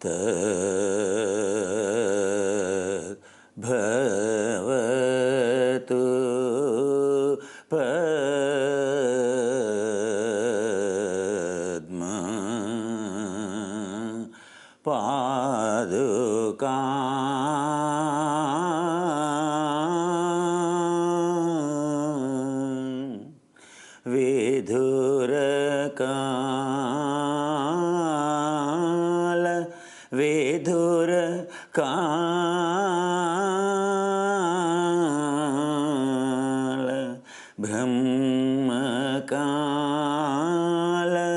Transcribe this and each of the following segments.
tad bhavatu padma padukam vidhurakala vidhurakala brahmakala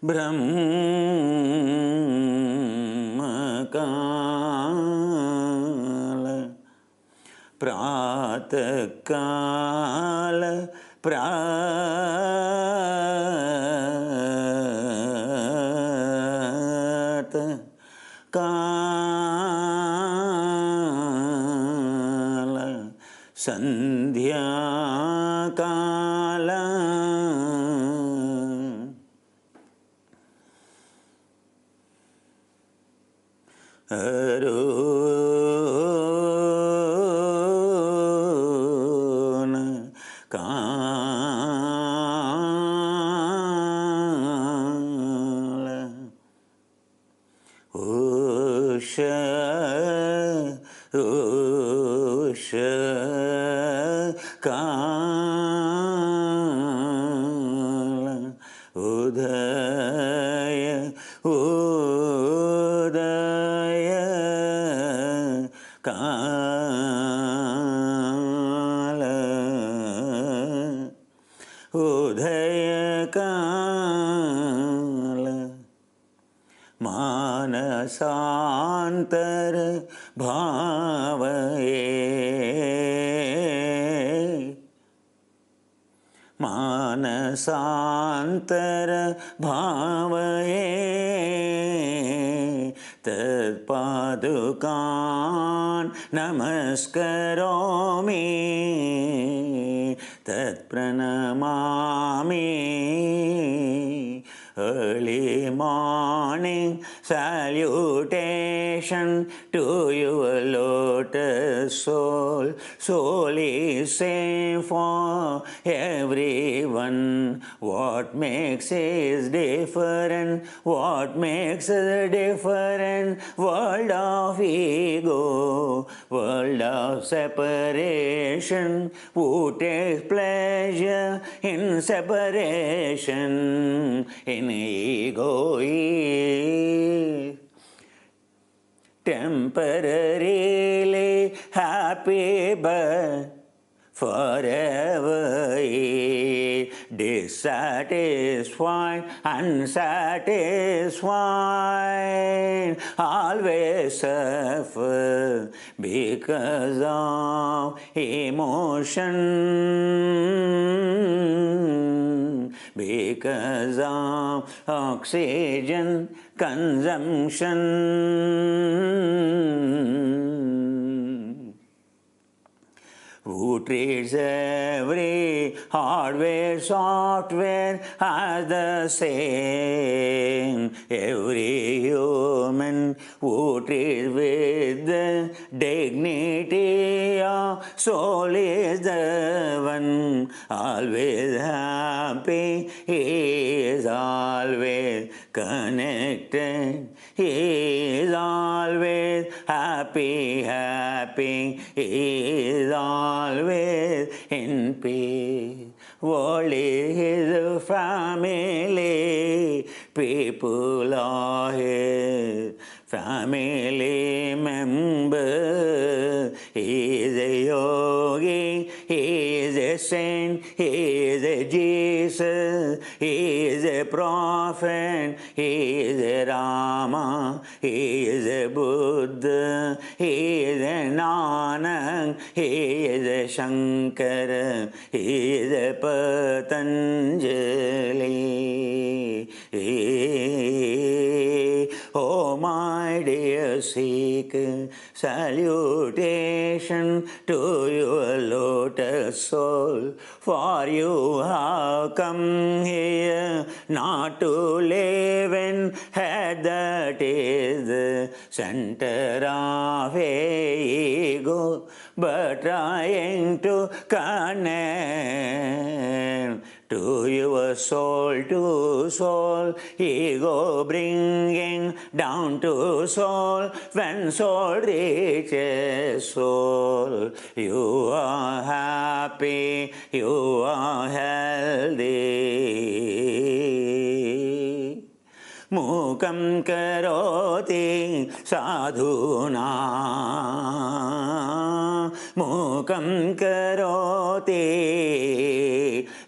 brahmakala pratakala pratakala sandhyakala aruna kala usha usha kala udaya udaya kala udaya kala manasantara bhavaye manasantara bhavaye tad padukan namaskaromi tad pranamami early morning salutation to your lotus soul. Soul is same for everyone. What makes is different. What makes a different? World of ego, world of separation. Who takes pleasure in separation? In ego is temporarily happy, but forever is dissatisfied, unsatisfied, always suffer because of emotion, because of oxygen consumption. Who treats every hardware, software as the same? Every human who treats with the dignity of soul is the one. Always happy, he is always connected. He is always happy, happy. He is always in peace. World is his family. People are his family members. He is a yogi. He is a saint. He is a Jesus. He is a prophet. He is a Rama. He is a Buddha. He is a Nanak. He is a Shankara. He is a Patanjali. Oh, my dear seek salutation to your lotus soul, for you have come here not to live in head that is the center of ego, but trying to connect to your soul to soul, ego bringing down to soul. When soul reaches soul, you are happy, you are healthy. Mookam Karothi sadhuna, Mookam Karothi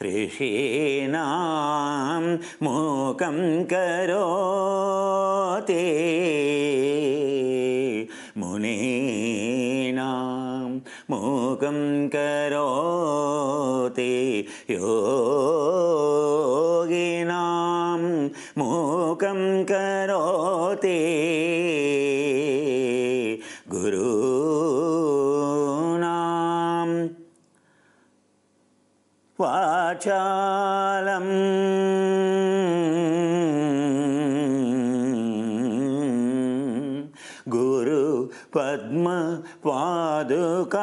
rishinam, Mookam Karothi muninam, Mookam Karothi yoginam, Mookam Karothi gurunam. Vachalam Guru Padma Padukan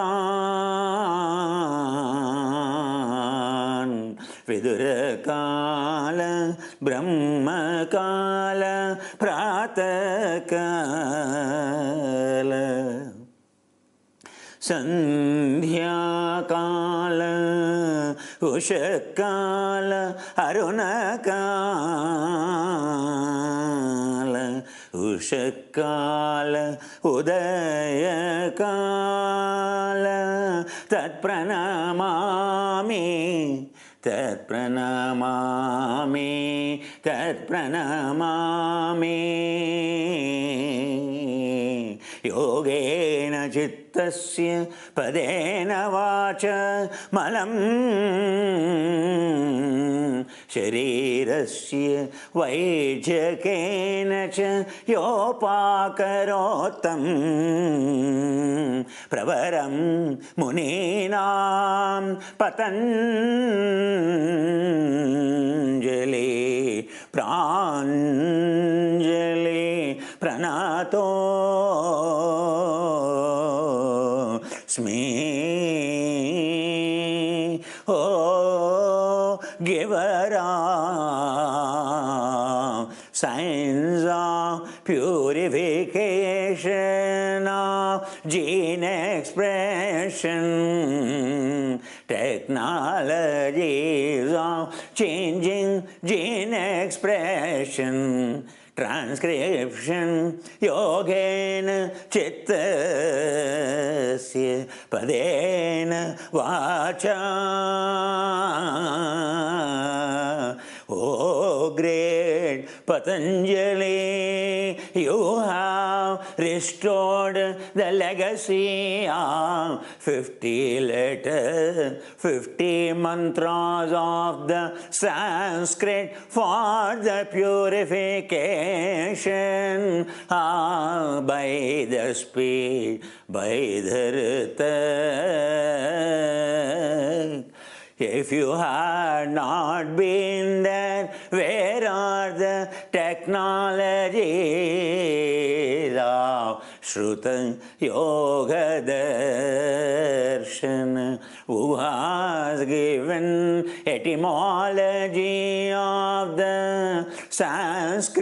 Vidurakala Brahmakala Pratakala Sandhyakala Ushakala Arunakala Ushakala Udayakala Tat Pranamami Tat Pranamami Tat Pranamami Yogena Chittasya Padena Vacha Malam Sharirasya Vaijakena Cha Yopakarotam Pravaram Muninam Patanjali Pranjali Pranato Smi. Oh, giver of signs of purification of gene expression, technologies of changing gene expression, transcription, yogena chittasya padena vacha. Oh, great Patanjali, you have restored the legacy of 50 letters, 50 mantras of the Sanskrit for the purification by the speed, by the rhythm. If you had not been there, where are the technologies of Shruta Yoga Darshan? Who has given etymology of the Sanskrit?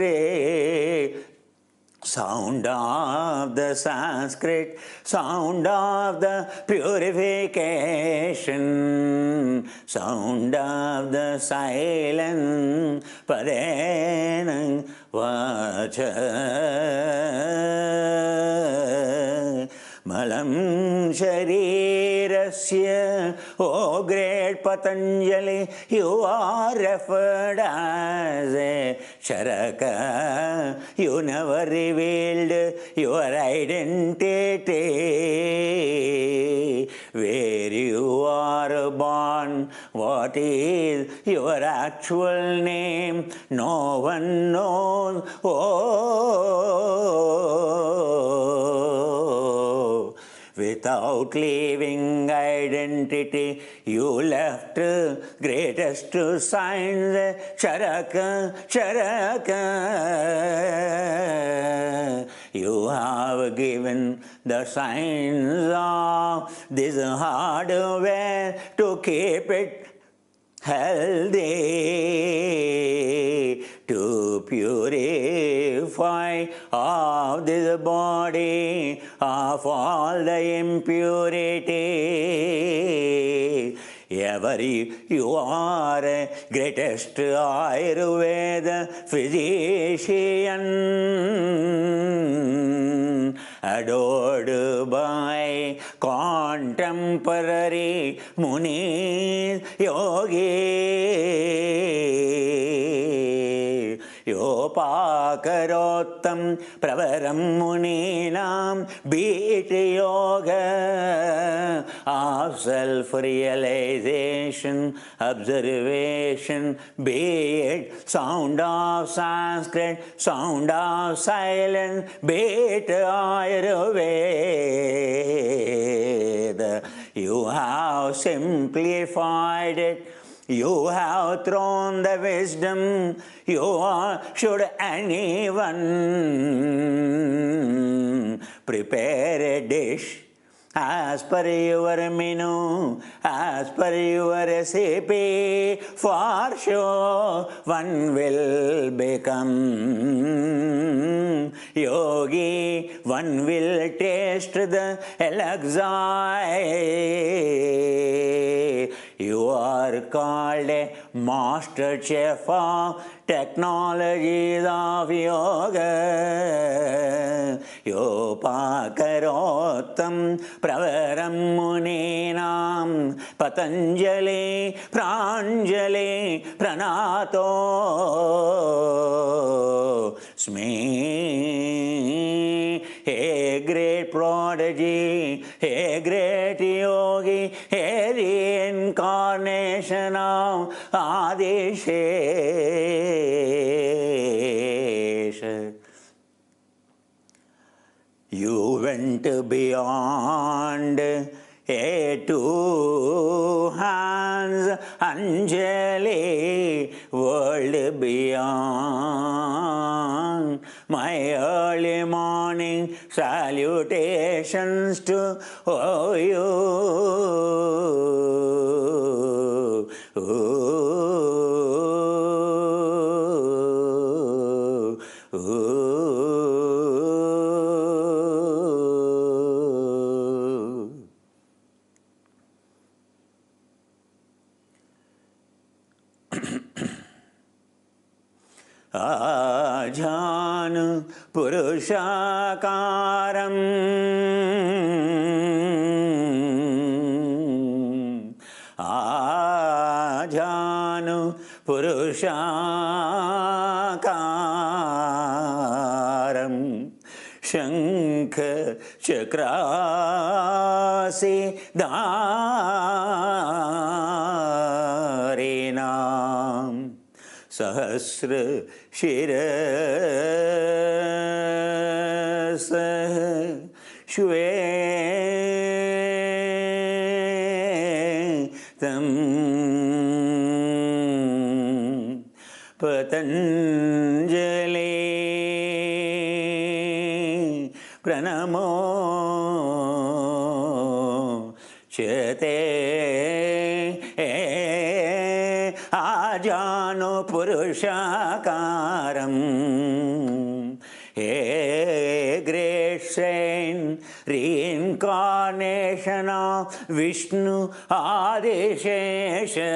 Sound of the Sanskrit, sound of the purification, sound of the silence, Padena Vacha. Malam Sharirasya, O great Patanjali, you are referred as a Charaka. You never revealed your identity. where you are born, what is your actual name, no one knows. Oh, without leaving identity, you left greatest signs, charaka, charaka. You have given the signs of this hardware to keep it healthy, to purify of this body of all the impurity. Ever you are greatest Ayurveda physician, adored by contemporary munis, yogis. Yopakarottam pravaram muninam beat yoga of self-realization, observation, be it sound of Sanskrit, sound of silence, be it Ayurveda. You have simplified it. You have thrown the wisdom. Should anyone prepare a dish as per your menu, as per your recipe, for sure one will become yogi, one will taste the elixir. You are called a master chef of technologies of yoga. Yopakarottam pravaram muninam Patanjali pranjali pranato sme. A great prodigy, a great yogi, a reincarnation of Adishesha. You went beyond a two hands Anjali, world beyond. My early morning salutations to you. Ajanu Purushakaram Ajanu Purushakaram Shankha Chakrasi Dharinam Sahasra Shirasa Shvetam Patanjali Pranamo Chate Ajanu Purushakaram. A great saint, reincarnation of Vishnu Adishesha.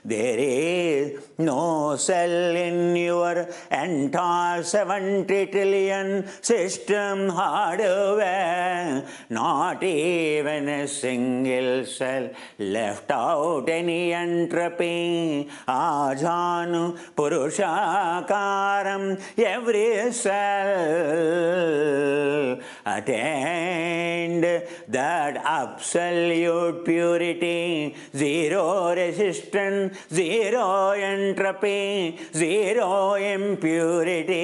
There is no cell in your entire 70 trillion system hardware, not even a single cell left out any entropy. Ajanu Purushakaram, every cell attained that absolute purity, zero resistance, zero entropy, zero impurity,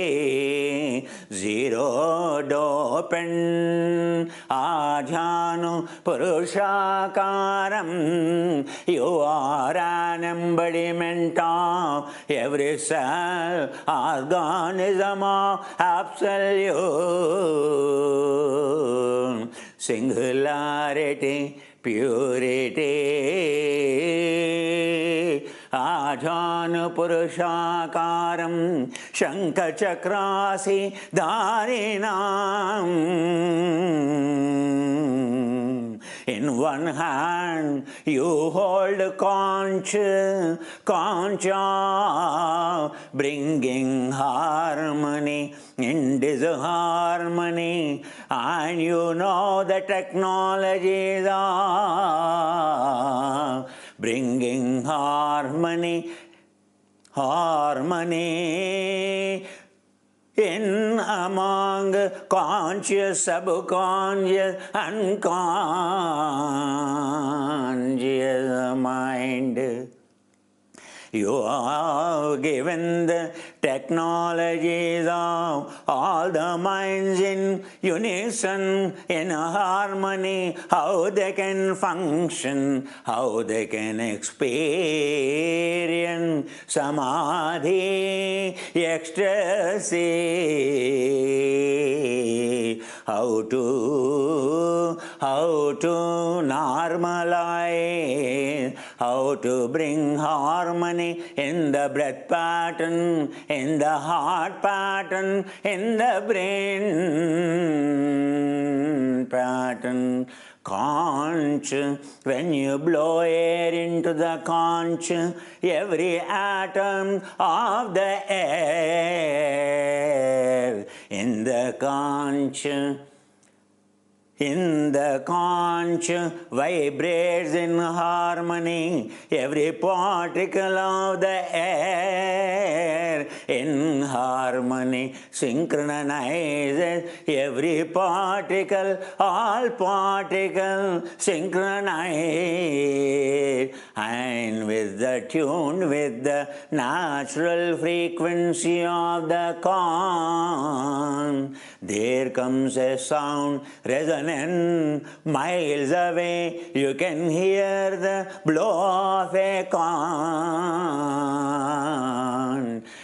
zero dopant. Ajanu Purushakaram, you are an embodiment of every cell, organism of absolute singularity, purity. Ajanu Purushakaram, Shankha Chakrasi Dharinam. In one hand you hold conch, bringing harmony in disharmony, and you know the technologies are bringing harmony in among conscious, subconscious, unconscious mind. You are given the technologies of all the minds in unison, in harmony, how they can function, how they can experience samadhi, ecstasy, how to normalize, how to bring harmony in the breath pattern, in the heart pattern, in the brain pattern. Conch, when you blow air into the conch, every atom of the air in the conch vibrates in harmony. Every particle of the air in harmony synchronizes. Every particle, all particles synchronize, and with the tune with the natural frequency of the conch, there comes a sound resonant miles away. You can hear the blow of a conch.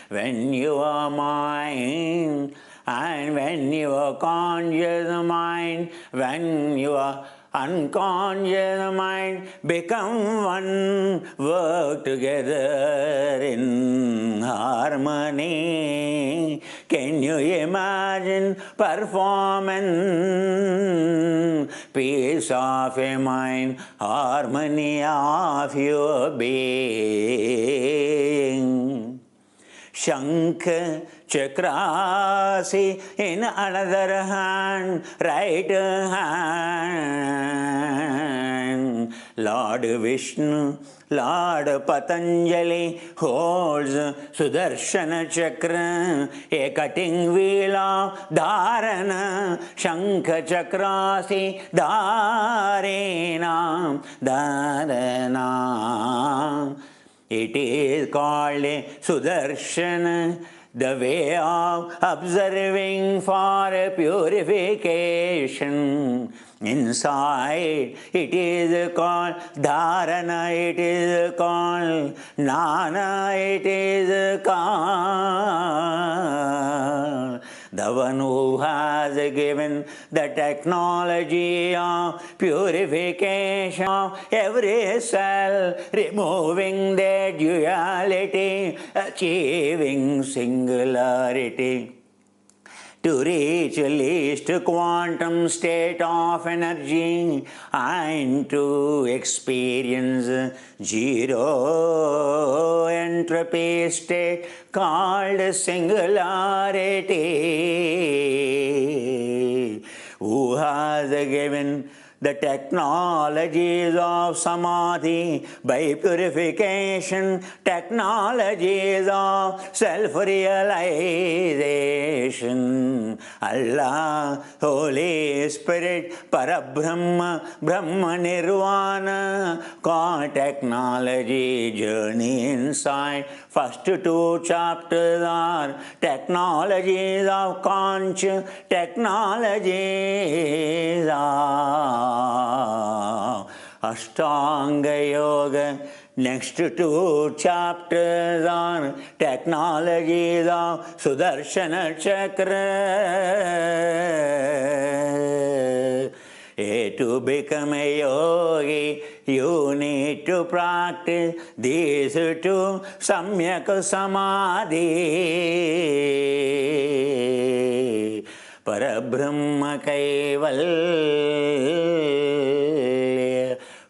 When your mind and when your conscious mind, when your unconscious mind become one, work together in harmony. Can you imagine performance, peace of a mind, harmony of your being? Shankha Chakrasi in another hand, right hand. Lord Vishnu, Lord Patanjali holds Sudarshana Chakra, a cutting wheel of Dharana. Shankha Chakrasi Dharana. It is called a Sudarshana, the way of observing for purification. Inside it is called Dharana, it is called Nana, it is called the one who has given the technology of purification of every cell, removing their duality, achieving singularity, to reach least quantum state of energy and to experience zero entropy state called singularity. who has given the technologies of samadhi by purification, technologies of self-realization. Allah, Holy Spirit, Parabrahma, Brahma Nirvana, call technology journey inside. First two chapters are technologies of conch, technologies of Ashtanga Yoga. Next two chapters are technologies of Sudarshana Chakra. To become a yogi, you need to practice these two Samyak Samadhi. Parabrahma Kaivalya,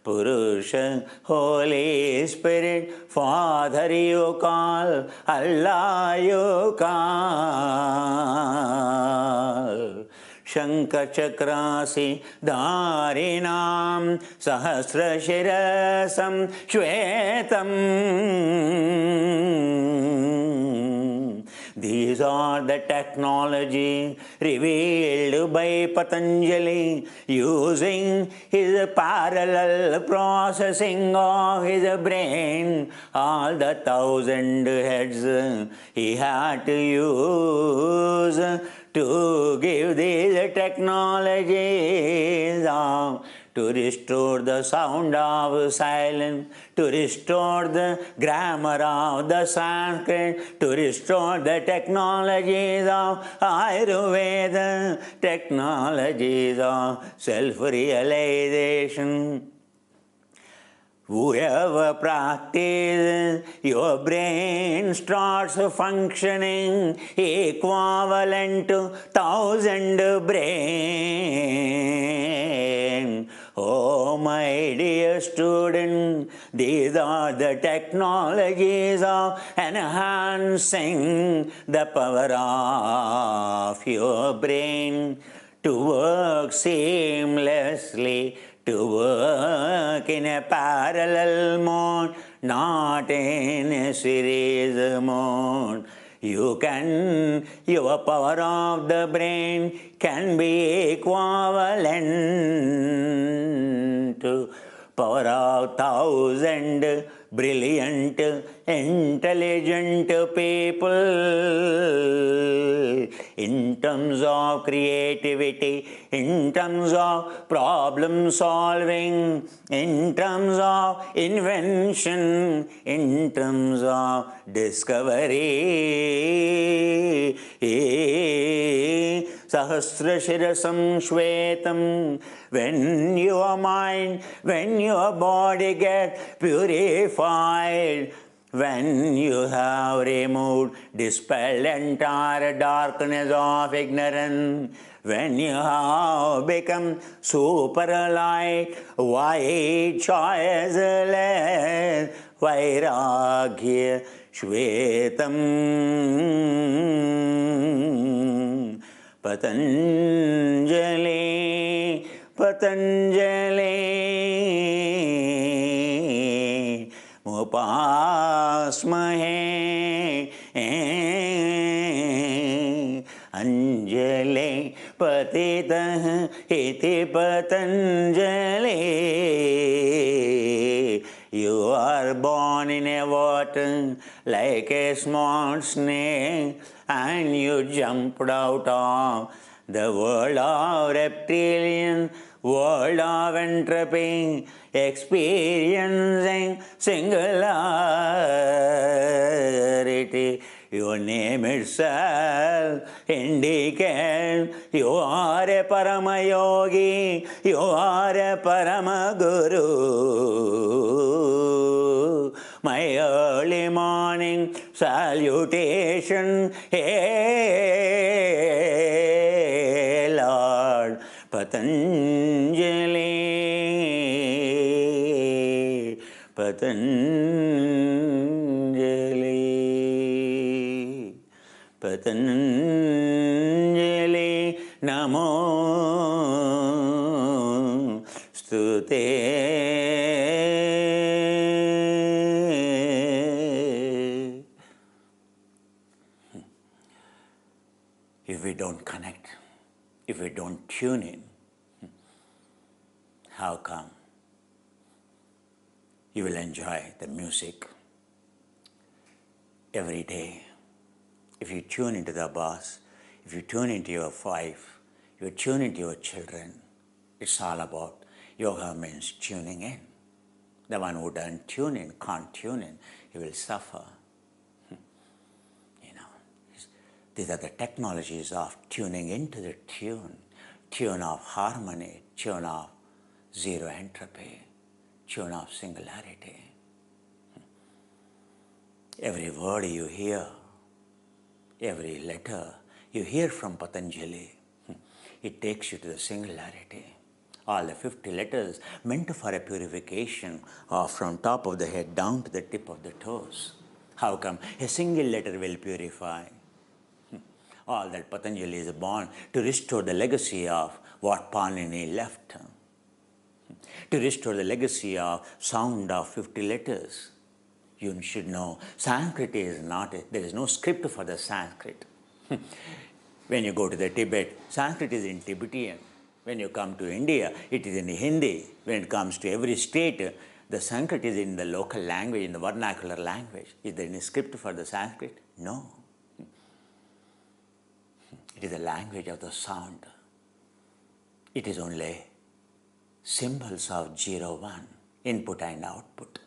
Purusha, Holy Spirit, Father you call, Allah you call. Shankha Chakrasi Dharinam Sahasra Shirasam Shvetam. These are the technology revealed by Patanjali using his parallel processing of his brain. All the 1,000 heads he had to use to give these technologies to restore the sound of silence, to restore the grammar of the Sanskrit, to restore the technologies of Ayurveda, technologies of self-realization. Whoever practices, your brain starts functioning equivalent to 1,000 brain. Oh, my dear student, these are the technologies of enhancing the power of your brain to work seamlessly, to work in a parallel mode, not in a series mode. Your power of the brain can be equivalent to power of 1,000 brilliant, intelligent people. In terms of creativity, in terms of problem solving, in terms of invention, in terms of discovery. Sahasra Shirasam Shvetam. When your mind, when your body gets purified, when you have removed, dispelled entire darkness of ignorance, when you have become super light, white, choiceless, Vairagya Shvetam. Patanjali, Patanjali, Upasmahe, Anjali, Patitah, Iti Patanjali. You are born in a water like a small snake, and you jumped out of the world of reptilian, world of entropy, experiencing singularity. Your name itself indicates you are a Parama Yogi, you are a Parama Guru. My early morning salutation, hey Lord Patanjali, Patanjali, Patanjali, Namo Stute. If we don't connect, if we don't tune in, how come you will enjoy the music every day? If you tune into the boss, if you tune into your wife, you tune into your children, it's all about yoga means tuning in. The one who doesn't tune in, can't tune in, he will suffer. These are the technologies of tuning into the tune of harmony, tune of zero entropy, tune of singularity. Every word you hear, every letter you hear from Patanjali, it takes you to the singularity. All the 50 letters meant for a purification of from top of the head down to the tip of the toes. How come a single letter will purify? All that Patanjali is born to restore the legacy of what Panini left, to restore the legacy of sound of 50 letters. You should know, Sanskrit is not, there is no script for the Sanskrit. When you go to the Tibet, Sanskrit is in Tibetan. When you come to India, it is in Hindi. When it comes to every state, the Sanskrit is in the local language, in the vernacular language. Is there any script for the Sanskrit? No. It is the language of the sound. It is only symbols of 0, 1, input and output.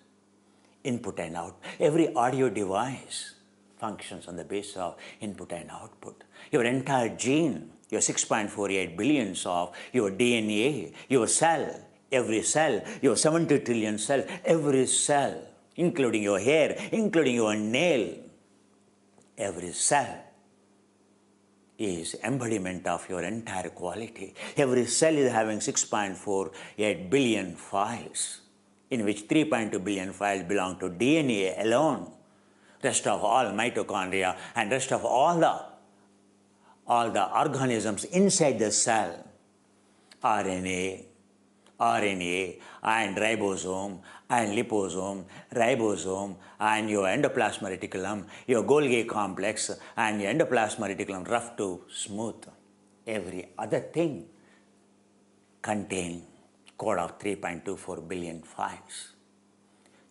Input and out. Every audio device functions on the basis of input and output. Your entire gene, your 6.48 billions of your DNA, your cell, every cell, your 70 trillion cells, every cell, including your hair, including your nail, every cell is embodiment of your entire quality. Every cell is having 6.48 billion files, in which 3.2 billion files belong to DNA alone. Rest of all mitochondria and rest of all the organisms inside the cell, RNA, and ribosome and liposome, ribosome and your endoplasmic reticulum, your Golgi complex and your endoplasmic reticulum, rough to smooth. Every other thing contain code of 3.24 billion files.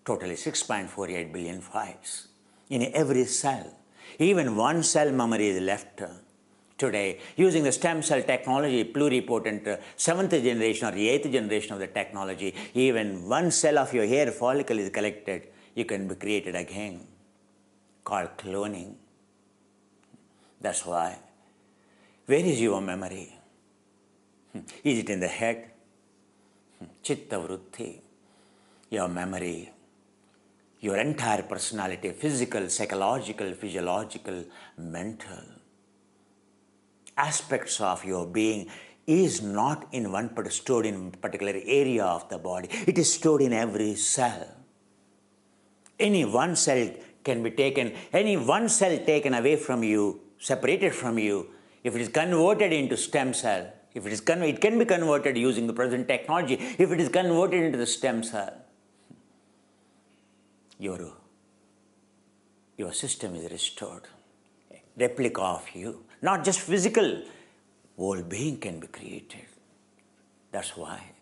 Totally 6.48 billion files in every cell. Even one cell memory is left. Today, using the stem cell technology, pluripotent 7th generation or 8th generation of the technology, even one cell of your hair follicle is collected, you can be created again, called cloning. That's why. Where is your memory? Is it in the head? Chitta vritti, your memory, your entire personality, physical, psychological, physiological, mental aspects of your being is not in one but stored in a particular area of the body. It is stored in every cell. Any one cell can be taken, any one cell taken away from you, separated from you, if it is converted into stem cell, if it is it can be converted using the present technology, if it is converted into the stem cell, your system is restored. A replica of you. Not just physical, whole being can be created. That's why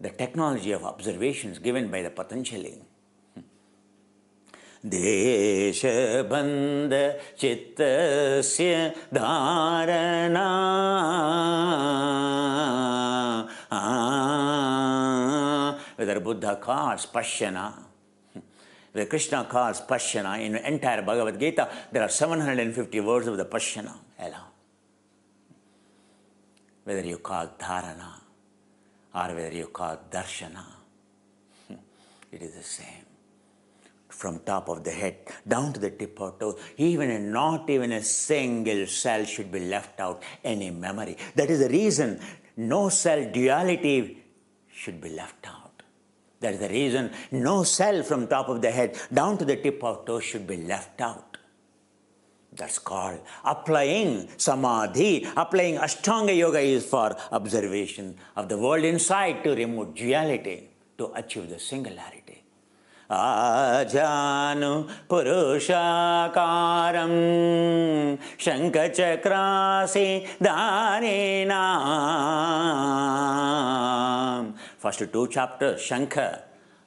the technology of observations given by the Patanjali. Desha bandha chittasya dharana. Whether Buddha calls Pashyana, whether Krishna calls Pashyana, in the entire Bhagavad Gita, there are 750 words of the Pashyana alone. Whether you call Dharana or whether you call Darshana, it is the same. From top of the head down to the tip of toe, not even a single cell should be left out, any memory. That is the reason no cell duality should be left out. That is the reason no cell from top of the head down to the tip of toe should be left out. That's called applying samadhi. Applying Ashtanga Yoga is for observation of the world inside to remove duality, to achieve the singularity. Ajanu Purushakaram Shankachakrasi Dharinam. First two chapters, Shankha.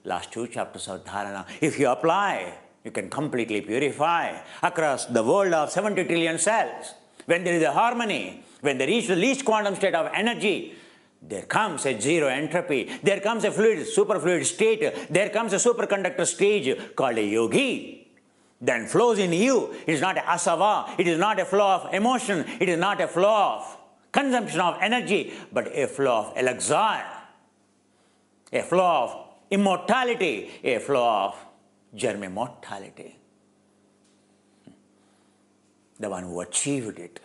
Last two chapters of Dharana. If you apply, you can completely purify across the world of 70 trillion cells. When there is a harmony, when they reach the least quantum state of energy, there comes a zero entropy. There comes a fluid, superfluid state. There comes a superconductor stage called a yogi. Then flows in you. It is not a asava. It is not a flow of emotion. It is not a flow of consumption of energy, but a flow of elixir, a flow of immortality, a flow of germ immortality. The one who achieved it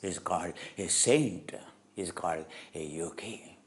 is called a saint, is called a yogi.